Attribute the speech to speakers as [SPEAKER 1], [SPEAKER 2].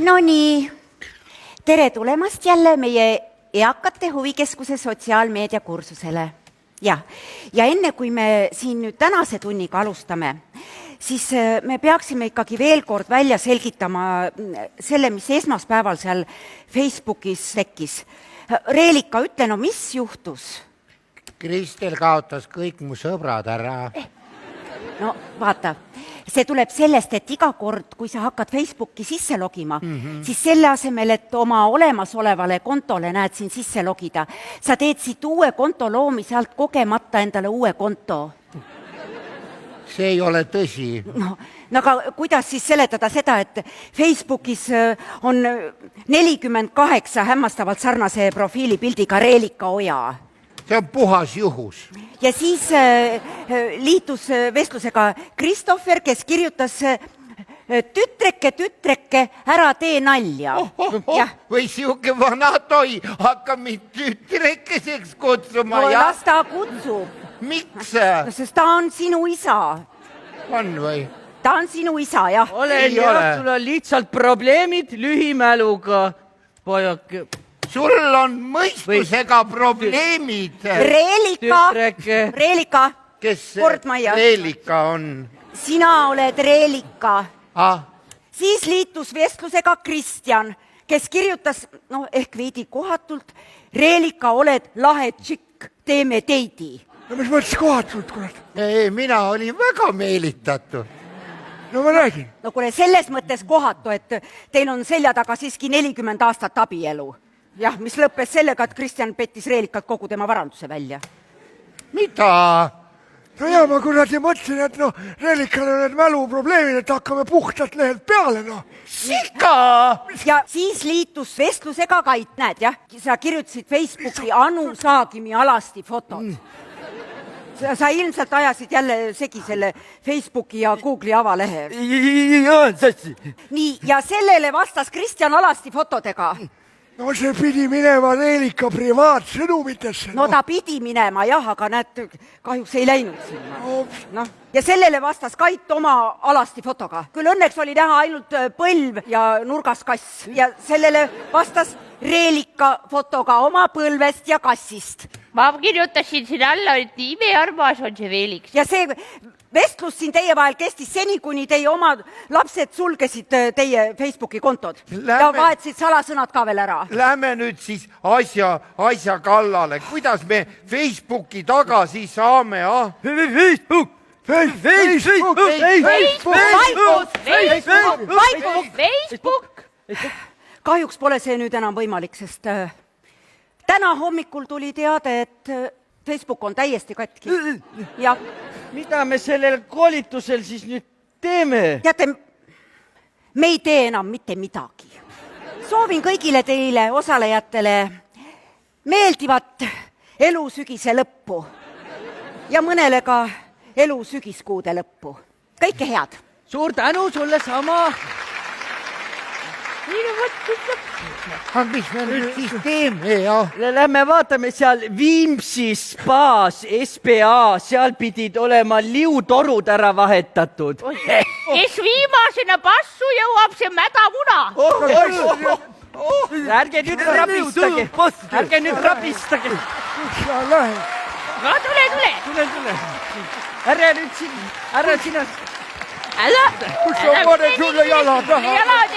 [SPEAKER 1] No nii, tere tulemast jälle meie eakate huvikeskuse sotsiaalmeedia kursusele. Ja enne kui me siin nüüd tänase tunniga alustame, siis me peaksime ikkagi veel kord välja selgitama selle, mis esmaspäeval seal Facebookis tekkis. Reelika, ütle, no mis juhtus?
[SPEAKER 2] Kristel kaotas kõik mu sõbrad ära.
[SPEAKER 1] No vaata, see tuleb sellest, et iga kord, kui sa hakkad Facebooki sisse logima, siis selle asemel, et oma olemasolevale kontole näed siin sisse logida, sa teed siit uue konto loomise alt kogemata endale uue konto.
[SPEAKER 2] See ei ole tõsi.
[SPEAKER 1] No aga kuidas siis seletada seda, et Facebookis on 48 hämmastavalt sarnase profiilipildiga Reelika Oja?
[SPEAKER 2] See on puhas juhus.
[SPEAKER 1] Ja siis liitus vestlusega Christopher, kes kirjutas tütreke, ära tee nalja.
[SPEAKER 2] Või siuke vana toi, hakka mind tütrekeseks kutsuma.
[SPEAKER 1] No las ta kutsub.
[SPEAKER 2] Miks?
[SPEAKER 1] Sest ta on sinu isa.
[SPEAKER 2] On või?
[SPEAKER 1] Ta on sinu isa, jah.
[SPEAKER 3] Olen jah, sul on lihtsalt probleemid lühimäluga, pojake.
[SPEAKER 2] Sul on mõistusega probleemid.
[SPEAKER 1] Reelika,
[SPEAKER 2] kes
[SPEAKER 1] Kordmaja.
[SPEAKER 2] Reelika on?
[SPEAKER 1] Sina oled Reelika.
[SPEAKER 2] Ah.
[SPEAKER 1] Siis liitus vestlusega Kristjan, kes kirjutas, ehk veidi kohatult, Reelika, oled lahe tšikk, teeme teidi.
[SPEAKER 4] No mis mõttes kohatult, kurat?
[SPEAKER 2] Ei, mina olin väga meelitatud.
[SPEAKER 4] No ma räägin.
[SPEAKER 1] No kuule, selles mõttes kohatu, et teil on selja taga siiski 40 aastat abielu. Jah, mis lõppes sellega, et Kristjan pettis Reelikat kogu tema varanduse välja.
[SPEAKER 2] Mida?
[SPEAKER 4] No ja ma kuradi mõtlesin, et Reelikal on need mäluprobleemid, et hakkame puhtalt lehelt peale,
[SPEAKER 2] Sika!
[SPEAKER 1] Ja siis liitus vestlusega Kait, näed, jah? Sa kirjutasid Facebooki Anu Saagimi alasti fotod. Sa ilmselt ajasid jälle segi selle Facebooki ja Google'i avalehe. Nii, ja sellele vastas Kristjan alasti fotodega.
[SPEAKER 4] No see pidi minema Reelika privaatsõnumitesse.
[SPEAKER 1] No ta pidi minema, jah, aga näed, kahjuks ei läinud sinna. Ja sellele vastas Kait oma alasti fotoga. Küll õnneks oli näha ainult põlv ja nurgas kass. Ja sellele vastas Reelika fotoga oma põlvest ja kassist.
[SPEAKER 5] Ma kirjutasin siin alla, et imearmas on see Reeliks.
[SPEAKER 1] Ja see vestlus siin teie vahel kestis seni, kuni teie oma lapsed sulgesid teie Facebooki kontod. Ja vahetsid salasõnad ka veel ära.
[SPEAKER 2] Lähme nüüd siis asja kallale. Kuidas me Facebooki tagasi saame,
[SPEAKER 5] Facebook!
[SPEAKER 1] Kahjuks pole see nüüd enam võimalik, sest täna hommikul tuli teade, et Facebook on täiesti katki. Ja
[SPEAKER 3] mida me sellel koolitusel siis nüüd teeme?
[SPEAKER 1] teate, me ei tee enam mitte midagi. Soovin kõigile teile osalejatele meeldivat elusügise lõppu ja mõnele ka elusügiskuude lõppu. Kõike head!
[SPEAKER 3] Suur tänu sulle sama!
[SPEAKER 2] Mis me nüüd siis teeme,
[SPEAKER 3] Lähme vaatame seal Viimsi spaas, SPA, seal pidid olema liutorud ära vahetatud.
[SPEAKER 5] Kes viimasena passu jõuab, see mädamuna.
[SPEAKER 3] Ärge nüüd rabistage.
[SPEAKER 5] No tule.
[SPEAKER 3] Ära nüüd siin, ära sina.
[SPEAKER 5] Äla.
[SPEAKER 4] Kus sa paned sulle jalad taha?
[SPEAKER 5] Jalad